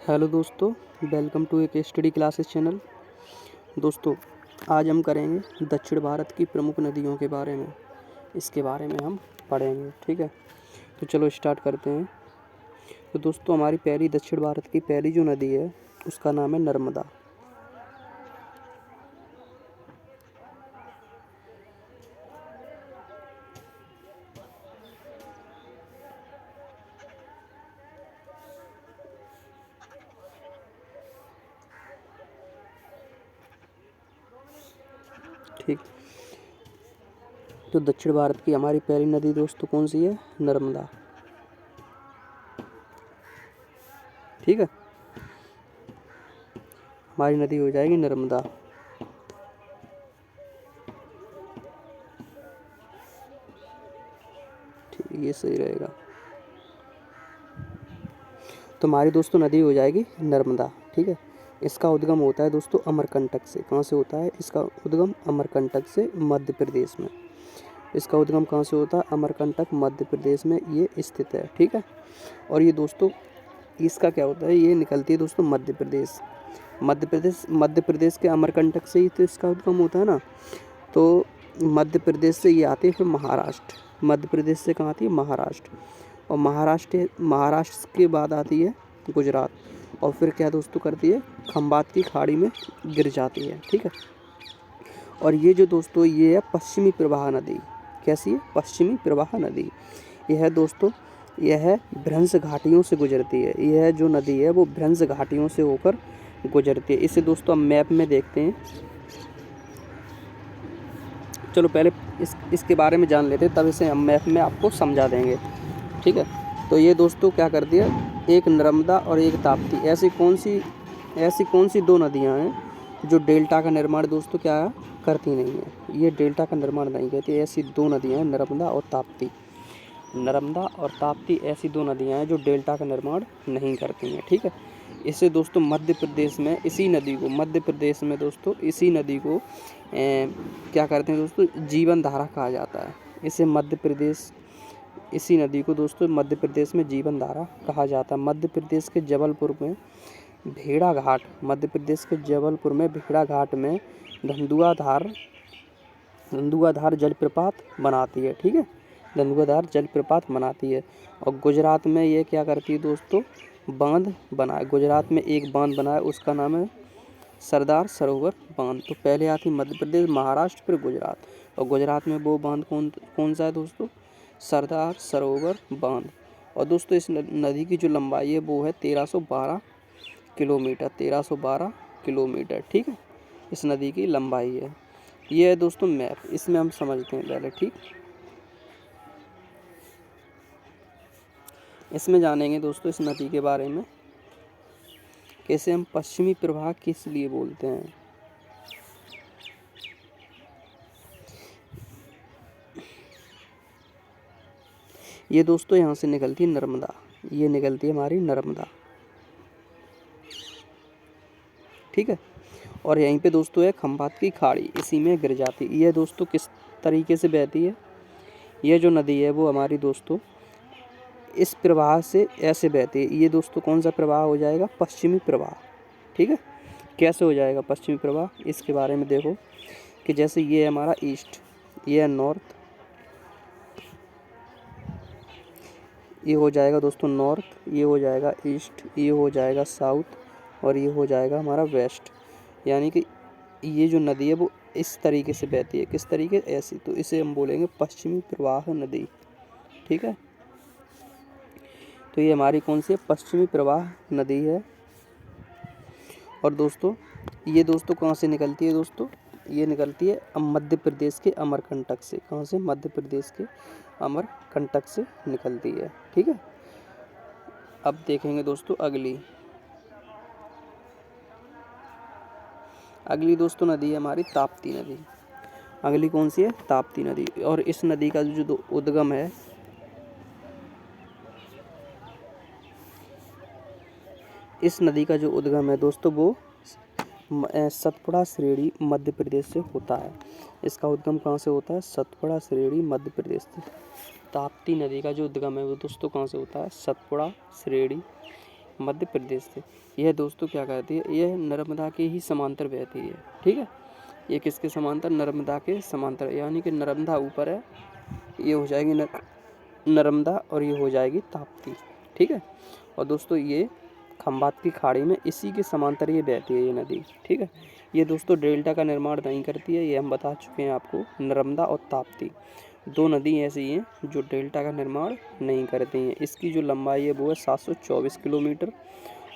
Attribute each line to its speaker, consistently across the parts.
Speaker 1: Hello दोस्तों, welcome to एक study classes channel. दोस्तों, आज हम करेंगे दक्षिण भारत की प्रमुख नदियों के बारे में। इसके बारे में हम पढ़ेंगे, ठीक है। तो चलो स्टार्ट करते हैं। तो दोस्तों, हमारी पहली दक्षिण भारत की पहली जो नदी है उसका नाम है नर्मदा। ठीक। तो दक्षिण भारत की हमारी पहली नदी दोस्तों कौन सी है? नर्मदा। ठीक है, हमारी नदी हो जाएगी नर्मदा। ठीक, ये सही रहेगा। तो हमारी दोस्तों नदी हो जाएगी नर्मदा। ठीक है, इसका उद्गम होता है दोस्तों अमरकंटक से। कहाँ से होता है इसका उद्गम? अमरकंटक से, मध्य प्रदेश में। इसका उद्गम कहाँ से होता है? अमरकंटक, मध्य प्रदेश में ये स्थित है। ठीक है, और ये दोस्तों इसका क्या होता है? ये निकलती है दोस्तों मध्य प्रदेश के अमरकंटक से ही तो इसका उद्गम होता है ना। तो मध्य प्रदेश से ये आती है फिर महाराष्ट्र। मध्य प्रदेश से कहाँ आती है? महाराष्ट्र। और महाराष्ट्र के बाद आती है गुजरात। और फिर क्या दोस्तों करती है? खंबात की खाड़ी में गिर जाती है। ठीक है, और ये जो दोस्तों ये है पश्चिमी प्रवाह नदी। कैसी है? पश्चिमी प्रवाह नदी। यह है दोस्तों, यह भ्रंश घाटियों से गुजरती है। यह जो नदी है वो भ्रंश घाटियों से होकर गुजरती है। इसे दोस्तों हम मैप में देखते हैं। चलो पहले इसके बारे में जान लेते हैं, तब इसे हम मैप में आपको समझा देंगे। ठीक है, तो ये दोस्तों क्या करती है? एक नर्मदा और एक ताप्ती। ऐसी कौन सी दो नदियां हैं जो डेल्टा का निर्माण दोस्तों क्या करती नहीं है? ये डेल्टा का निर्माण नहीं करती। ऐसी दो नदियां हैं नर्मदा और ताप्ती। नर्मदा और ताप्ती ऐसी दो नदियां हैं जो डेल्टा का निर्माण नहीं करती हैं। ठीक है, इसे दोस्तों मध्य प्रदेश में इसी नदी को क्या करते हैं दोस्तों? जीवन धारा कहा जाता है। इसी नदी को दोस्तों मध्य प्रदेश में जीवन धारा कहा जाता है। मध्य प्रदेश के जबलपुर में भेड़ाघाट में धंधुआधार जलप्रपात बनाती है। ठीक है, धंधुआधार जलप्रपात बनाती है। और गुजरात में ये क्या करती है दोस्तों? गुजरात में एक बांध बना है, उसका नाम है सरदार सरोवर बांध। तो पहले आती मध्य प्रदेश, महाराष्ट्र, फिर गुजरात। और गुजरात में वो बांध कौन सा है दोस्तों? सरदार सरोवर बांध। और दोस्तों इस नदी की जो लंबाई है वो है 1312 किलोमीटर। ठीक है, इस नदी की लंबाई है। ये है दोस्तों मैप, इसमें हम समझते हैं पहले। ठीक, इसमें जानेंगे दोस्तों इस नदी के बारे में, कैसे हम पश्चिमी प्रवाह किस लिए बोलते हैं। ये दोस्तों यहाँ से निकलती है नर्मदा। ये निकलती है हमारी नर्मदा। ठीक है, और यहीं पे दोस्तों है खंबात की खाड़ी, इसी में गिर जाती है। ये दोस्तों किस तरीके से बहती है? ये जो नदी है वो हमारी दोस्तों इस प्रवाह से ऐसे बहती है। ये दोस्तों कौन सा प्रवाह हो जाएगा? पश्चिमी प्रवाह। ठीक है, कैसे हो जाएगा पश्चिमी प्रवाह? इसके बारे में देखो कि जैसे ये है हमारा ईस्ट, ये है नॉर्थ, ये हो जाएगा दोस्तों नॉर्थ, ये हो जाएगा ईस्ट, ये हो जाएगा साउथ, और ये हो जाएगा हमारा वेस्ट। यानी कि ये जो नदी है वो इस तरीके से बहती है। किस तरीके? ऐसी। तो इसे हम बोलेंगे पश्चिमी प्रवाह नदी। ठीक है, तो ये हमारी कौन सी है? पश्चिमी प्रवाह नदी है। और दोस्तों ये दोस्तों कहाँ से निकलती है दोस्तों? ये निकलती है मध्य प्रदेश के अमरकंटक से। कहाँ से? मध्य प्रदेश के अमरकंटक से निकलती है। ठीक है, अब देखेंगे दोस्तों अगली दोस्तों नदी है हमारी ताप्ती नदी। अगली कौन सी है? ताप्ती नदी। और इस नदी का जो उद्गम है, दोस्तों वो सतपुड़ा श्रेणी मध्य प्रदेश से होता है। इसका उद्गम कहाँ से होता है? सतपुड़ा श्रेणी मध्य प्रदेश से। ताप्ती नदी का जो उद्गम है वो दोस्तों कहाँ से होता है? सतपुड़ा श्रेणी मध्य प्रदेश से। यह दोस्तों क्या करती है, यह नर्मदा के ही समांतर बहती है। ठीक है, ये किसके समांतर, नर्मदा के समांतर, यानी कि नर्मदा ऊपर है, ये हो जाएगी नर्मदा और ये हो जाएगी ताप्ती। ठीक है, और दोस्तों ये खंबात की खाड़ी में इसी के समांतर ये बहती है ये नदी। ठीक है, ये दोस्तों डेल्टा का निर्माण नहीं करती है, ये हम बता चुके हैं आपको। नर्मदा और ताप्ती दो नदी ऐसी हैं जो डेल्टा का निर्माण नहीं करती हैं। इसकी जो लंबाई है वो है 724 किलोमीटर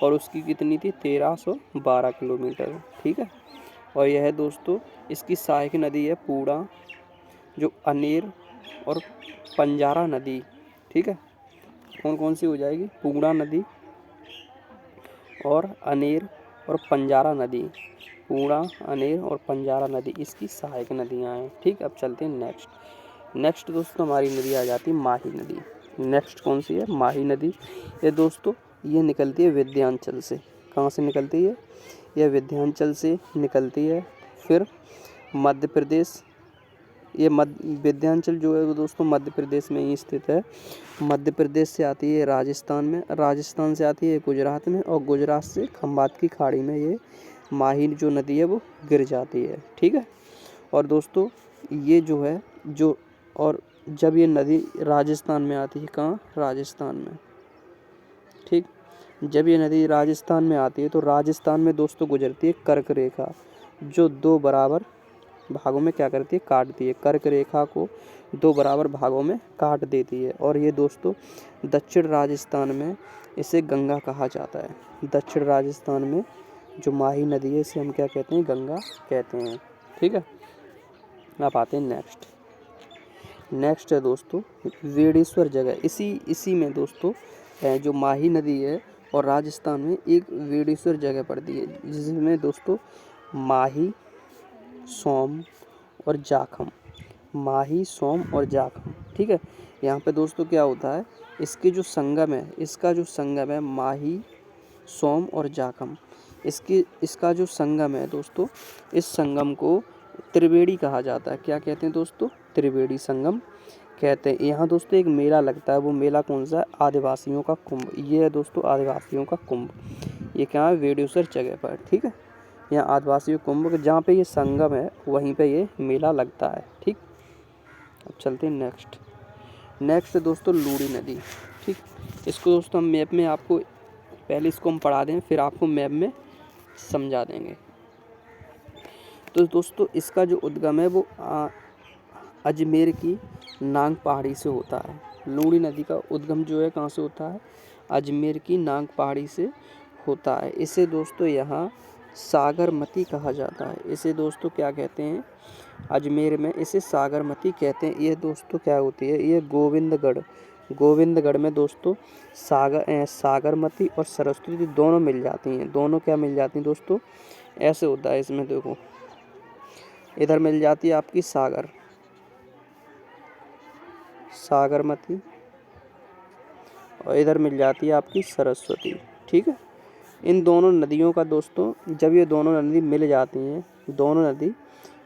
Speaker 1: और उसकी कितनी थी, 1312 किलोमीटर। ठीक है, और यह है दोस्तों इसकी सहायक नदी है पूर्णा, जो अनेर और पंजारा नदी। ठीक है, कौन कौन सी हो जाएगी, पूर्णा नदी और अनेर और पंजारा नदी। पूर्णा, अनेर और पंजारा नदी इसकी सहायक नदियाँ हैं। ठीक, अब चलते हैं नेक्स्ट दोस्तों हमारी नदी आ जाती है माही नदी। नेक्स्ट कौन सी है, माही नदी। ये दोस्तों ये निकलती है विंध्याचल से। कहाँ से निकलती है, यह विंध्याचल से निकलती है। फिर मध्य प्रदेश, ये विंध्याचल जो है वो दोस्तों मध्य प्रदेश में ही स्थित है। मध्य प्रदेश से आती है राजस्थान में, राजस्थान से आती है गुजरात में, और गुजरात से खंबात की खाड़ी में ये माही जो नदी है वो गिर जाती है। ठीक है, और दोस्तों ये जो है जो, और जब ये नदी राजस्थान में आती है, कहाँ, राजस्थान में। ठीक, जब ये नदी राजस्थान में आती है तो राजस्थान में दोस्तों गुजरती है कर्क रेखा, जो दो बराबर भागों में क्या करती है, काटती है। कर्क रेखा को दो बराबर भागों में काट देती है, और ये दोस्तों दक्षिण राजस्थान में इसे गंगा कहा जाता है। दक्षिण राजस्थान में जो माही नदी है इसे हम क्या कहते हैं, गंगा कहते हैं। ठीक है, अब आते हैं नेक्स्ट है दोस्तों वेडेश्वर जगह। इसी में दोस्तों जो माही नदी है और राजस्थान में एक वेडेश्वर जगह पड़ती है, जिसमें दोस्तों माही, सोम और जाखम, माही, सोम और जाखम। ठीक है, यहाँ पे दोस्तों क्या होता है, इसके जो संगम है, इसका जो संगम है माही, सोम और जाखम, इसका जो संगम है दोस्तों, इस संगम को त्रिवेणी कहा जाता है। क्या कहते हैं दोस्तों, त्रिवेणी संगम कहते हैं। यहाँ दोस्तों एक मेला लगता है, वो मेला कौन सा है, आदिवासियों का कुंभ। ये है दोस्तों आदिवासियों का कुंभ, ये क्या है, वेडेश्वर जगह पर। ठीक है, यहाँ आदिवासी कुंभ जहाँ पे ये संगम है वहीं पे ये मेला लगता है। ठीक, अब चलते हैं नेक्स्ट दोस्तों लूड़ी नदी। ठीक, इसको दोस्तों हम मैप में आपको पहले इसको हम पढ़ा दें, फिर आपको मैप में समझा देंगे। तो दोस्तों इसका जो उद्गम है वो अजमेर की नांग पहाड़ी से होता है। लूड़ी नदी का उद्गम जो है कहाँ से होता है, अजमेर की नांग पहाड़ी से होता है। इसे दोस्तों यहाँ सागरमती कहा जाता है। इसे दोस्तों क्या कहते हैं, अजमेर में इसे सागरमती कहते हैं। ये दोस्तों क्या होती है, ये गोविंदगढ़ में दोस्तों सागरमती और सरस्वती दोनों मिल जाती हैं। दोनों क्या मिल जाती हैं दोस्तों, ऐसे होता है इसमें, देखो इधर मिल जाती है आपकी सागरमती और इधर मिल जाती है आपकी सरस्वती। ठीक है, इन दोनों नदियों का दोस्तों जब ये दोनों नदी मिल जाती हैं, दोनों नदी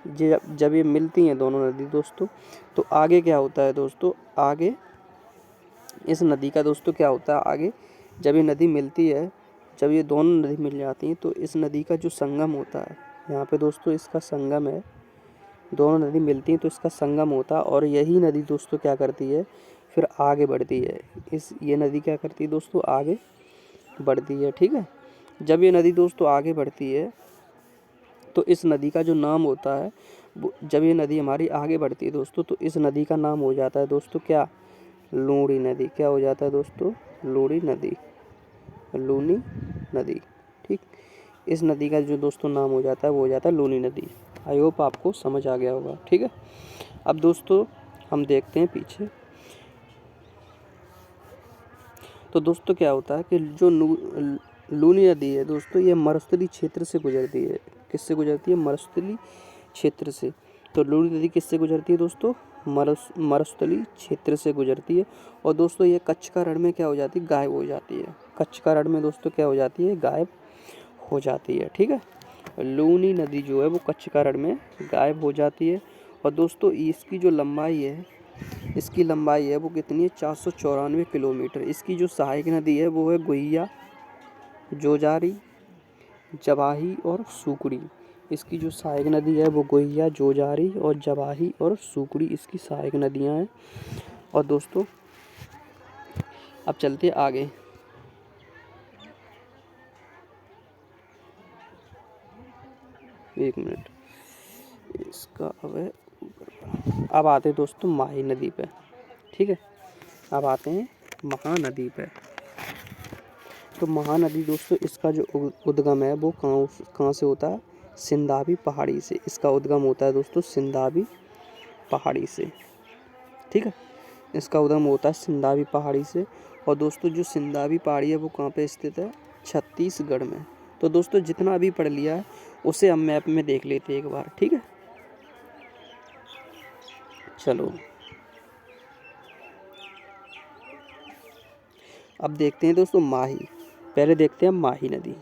Speaker 1: जब ये मिलती हैं दोनों नदी दोस्तों, तो आगे क्या होता है दोस्तों, आगे इस नदी का दोस्तों क्या होता है, आगे जब ये नदी मिलती है, जब ये दोनों नदी मिल जाती हैं तो इस नदी का जो संगम होता है, यहाँ पे दोस्तों इसका संगम है, दोनों नदी मिलती हैं तो इसका संगम होता है, और यही नदी दोस्तों क्या करती है, फिर आगे बढ़ती है। ये नदी क्या करती है दोस्तों, आगे बढ़ती है। ठीक है, जब ये नदी दोस्तों आगे बढ़ती है तो इस नदी का जो नाम होता है, जब ये नदी हमारी आगे बढ़ती है दोस्तों तो इस नदी का नाम हो जाता है दोस्तों क्या, लूणी नदी। क्या हो जाता है दोस्तों, लूणी नदी। ठीक, इस नदी का जो दोस्तों नाम हो जाता है वो हो जाता है लूणी नदी। आई होप आपको समझ आ गया होगा। ठीक है, अब दोस्तों हम देखते हैं पीछे। तो दोस्तों क्या होता है कि जो लूनी नदी है दोस्तों, ये मरुस्थली क्षेत्र से गुजरती है। किससे गुजरती है, मरुस्थली क्षेत्र से। तो लूनी नदी किससे गुजरती है दोस्तों, मरुस्थली क्षेत्र से गुजरती है। और दोस्तों ये कच्छ का रण में क्या हो जाती है, गायब हो जाती है। कच्छ का रण में दोस्तों क्या हो जाती है, गायब हो जाती है। ठीक है, लूनी नदी जो है वो कच्छ का रण में गायब हो जाती है। और दोस्तों इसकी जो लंबाई है, इसकी लंबाई है वो कितनी है, 494 किलोमीटर। इसकी जो सहायक नदी है वो है गुहिया जोजारी, जवाही और सुकड़ी। इसकी जो सहायक नदी है वो गोहिया, जोजारी और जवाही और सुकड़ी इसकी सहायक नदियाँ हैं। और दोस्तों अब चलते आगे। एक मिनट, इसका अब आते हैं दोस्तों माही नदी पे। ठीक है, अब आते हैं महानदी पे। तो महानदी दोस्तों इसका जो उद्गम है वो कहाँ से होता है? सिंदाबी पहाड़ी से। इसका उद्गम होता है दोस्तों सिंदाबी पहाड़ी से। ठीक है, इसका उद्गम होता है सिंदाबी पहाड़ी से। और दोस्तों जो सिंदाबी पहाड़ी है वो कहाँ पे स्थित है? छत्तीसगढ़ में। तो दोस्तों जितना भी पढ़ लिया है उसे हम मैप में देख लेते हैं एक बार। ठीक है, चलो अब देखते हैं दोस्तों माही। पहले देखते हैं माही नदी।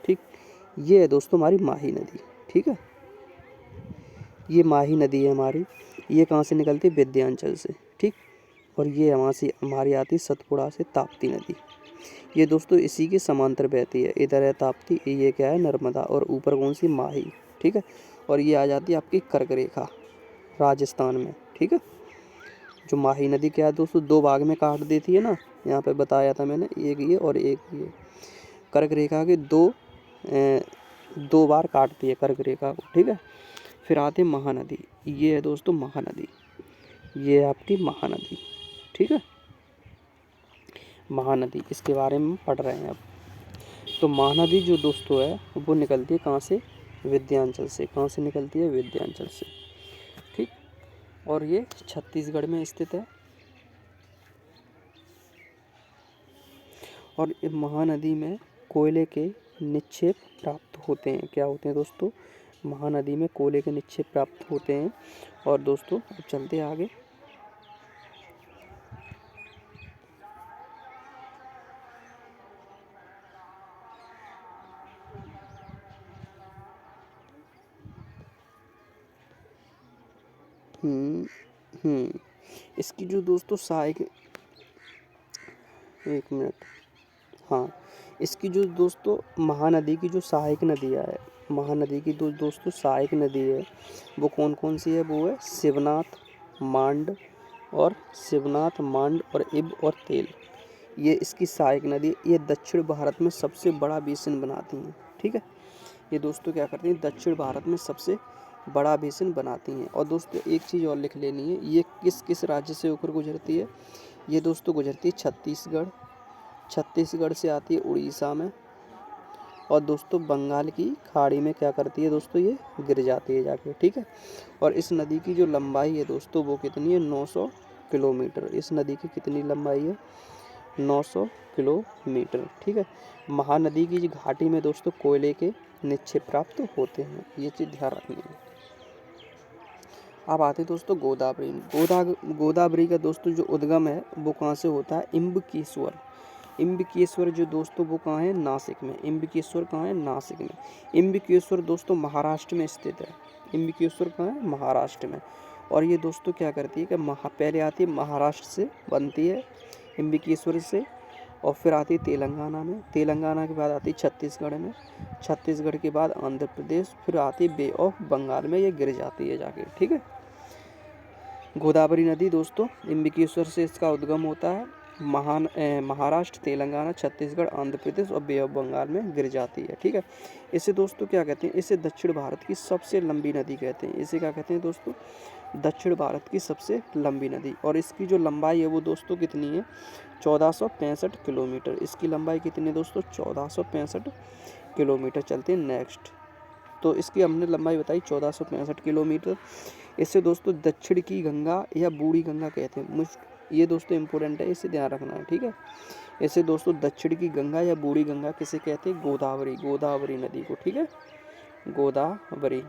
Speaker 1: ठीक, ये है दोस्तों हमारी माही नदी। ठीक है, ये माही नदी है हमारी। ये कहाँ से निकलती है? विंध्याचल से। ठीक, और ये वहाँ से हमारी आती है सतपुड़ा से ताप्ती नदी। ये दोस्तों इसी के समांतर बहती है। इधर है ताप्ती, ये क्या है? नर्मदा। और ऊपर कौन सी? माही। ठीक है, और ये आ जाती है आपकी कर्क रेखा राजस्थान में। ठीक है, जो माही नदी क्या है दोस्तों दो भाग में काट देती है ना, यहाँ पे बताया था मैंने, एक ये और एक ये। कर्क रेखा के दो बार काटती है कर्क रेखा को। ठीक है, फिर आते हैं महानदी। ये है दोस्तों महानदी, ये है आपकी महानदी। ठीक है, महानदी इसके बारे में पढ़ रहे हैं अब। तो महानदी जो दोस्तों है वो निकलती है कहाँ से? विंध्याचल से। कहाँ से निकलती है? विंध्याचल से। ठीक, और ये छत्तीसगढ़ में स्थित है। और महानदी में कोयले के निक्षेप प्राप्त होते हैं। क्या होते हैं दोस्तों? महानदी में कोयले के निक्षेप प्राप्त होते हैं। और दोस्तों अब चलते हैं आगे। इसकी जो दोस्तों सहायक, एक मिनट, हाँ, इसकी जो दोस्तों महानदी की जो सहायक नदियाँ है, महानदी की दोस्तों सहायक नदी है वो कौन कौन सी है? वो है शिवनाथ, मांड और शिवनाथ, मांड और इब और तेल। ये इसकी सहायक नदी। ये दक्षिण भारत में सबसे बड़ा बेसिन बनाती हैं। ठीक है, ये दोस्तों क्या करती हैं? दक्षिण भारत में सबसे बड़ा बेसिन बनाती हैं। और दोस्तों एक चीज़ और लिख लेनी है, ये किस किस राज्य से होकर गुजरती है? ये दोस्तों गुजरती है छत्तीसगढ़, छत्तीसगढ़ से आती है उड़ीसा में, और दोस्तों बंगाल की खाड़ी में क्या करती है दोस्तों? ये गिर जाती है जाके। ठीक है, और इस नदी की जो लंबाई है दोस्तों वो कितनी है? 900 किलोमीटर। इस नदी की कितनी लंबाई है? 900 किलोमीटर। ठीक है, महानदी की घाटी में दोस्तों कोयले के निक्षेप प्राप्त होते हैं। ये चीज़ ध्यान रखनी है। अब आते हैं दोस्तों गोदावरी। गोदावरी का दोस्तों जो उद्गम है वो कहाँ से होता है? इम्बकेश्वर। इम्बकेश्वर जो दोस्तों वो कहाँ है? नासिक में। इम्बकेश्वर कहाँ है? नासिक में। इम्बकेश्वर दोस्तों महाराष्ट्र में स्थित है। इम्बकेश्वर कहाँ है? महाराष्ट्र में। और ये दोस्तों क्या करती है कि पहले आती है महाराष्ट्र से, बनती है इम्बकेश्वर से, और फिर आती है तेलंगाना में, तेलंगाना के बाद आती है छत्तीसगढ़ में, छत्तीसगढ़ के बाद आंध्र प्रदेश, फिर आती है बे ऑफ बंगाल में, ये गिर जाती है जाके। ठीक है, गोदावरी नदी दोस्तों इम्बकेश्वर से इसका उद्गम होता है। महाराष्ट्र, तेलंगाना, छत्तीसगढ़, आंध्र प्रदेश और बे ऑफ बंगाल में गिर जाती है। ठीक है, इसे दोस्तों क्या कहते हैं? इसे दक्षिण भारत की सबसे लंबी नदी कहते हैं। इसे क्या कहते हैं दोस्तों? दक्षिण भारत की सबसे लंबी नदी। और इसकी जो लंबाई है वो दोस्तों कितनी है? 1465 किलोमीटर। इसकी लंबाई कितनी है दोस्तों? 1465 किलोमीटर। चलते हैं नेक्स्ट। तो इसकी हमने लंबाई बताई 1465 किलोमीटर। इसे दोस्तों दक्षिण की गंगा या बूढ़ी गंगा कहते हैं। ये दोस्तों इंपॉर्टेंट है, इसे ध्यान रखना है। ठीक है, इसे दोस्तों दक्षिण की गंगा या बूढ़ी गंगा किसे कहते हैं? गोदावरी, गोदावरी नदी को। ठीक है, गोदावरी,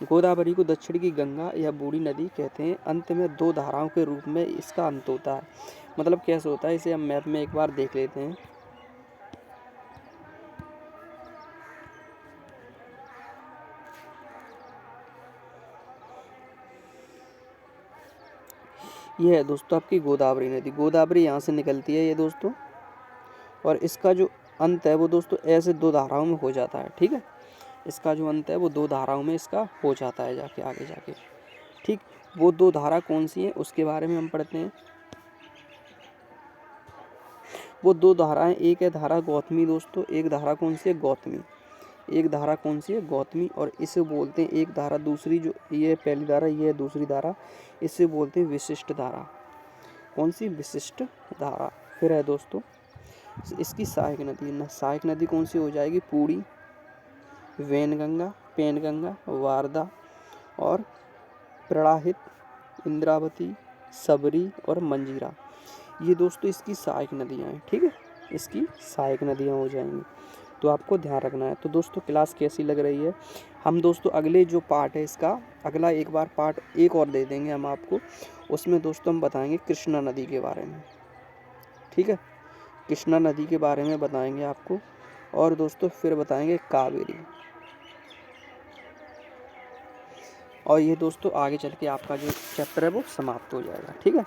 Speaker 1: गोदावरी को दक्षिण की गंगा या बूढ़ी नदी कहते हैं। अंत में दो धाराओं के रूप में इसका अंत होता है। मतलब कैसे होता है इसे हम मैप में एक बार देख लेते हैं। ये है दोस्तों आपकी गोदावरी नदी। गोदावरी यहाँ से निकलती है ये दोस्तों, और इसका जो अंत है वो दोस्तों ऐसे दो धाराओं में हो जाता है। ठीक है, इसका जो अंत है वो दो धाराओं में इसका हो जाता है जाके आगे जाके। ठीक, वो दो धारा कौन सी है उसके बारे में हम पढ़ते हैं। वो दो धाराएं, एक है धारा गौतमी दोस्तों, एक धारा कौन सी है गौतमी, एक धारा कौन सी है गौतमी, और इसे बोलते हैं एक धारा दूसरी, जो ये पहली धारा ये है दूसरी धारा, इसे बोलते हैं विशिष्ट धारा। कौन सी? विशिष्ट धारा। फिर है दोस्तों इसकी सहायक नदी, सहायक नदी कौन सी हो जाएगी? पूरी, वैनगंगा, पेनगंगा, वारदा और प्रवाहित, इंद्रावती, सबरी और मंजीरा, ये दोस्तों इसकी सहायक नदियाँ हैं। ठीक है, इसकी सहायक नदियाँ हो जाएंगी, तो आपको ध्यान रखना है। तो दोस्तों क्लास कैसी लग रही है? हम दोस्तों अगले जो पार्ट है इसका, अगला एक बार पार्ट एक और दे देंगे हम आपको, उसमें दोस्तों हम बताएंगे कृष्णा नदी के बारे में। ठीक है, कृष्णा नदी के बारे में बताएंगे आपको, और दोस्तों फिर बताएंगे कावेरी, और ये दोस्तों आगे चल के आपका जो चैप्टर है वो समाप्त हो जाएगा। ठीक है।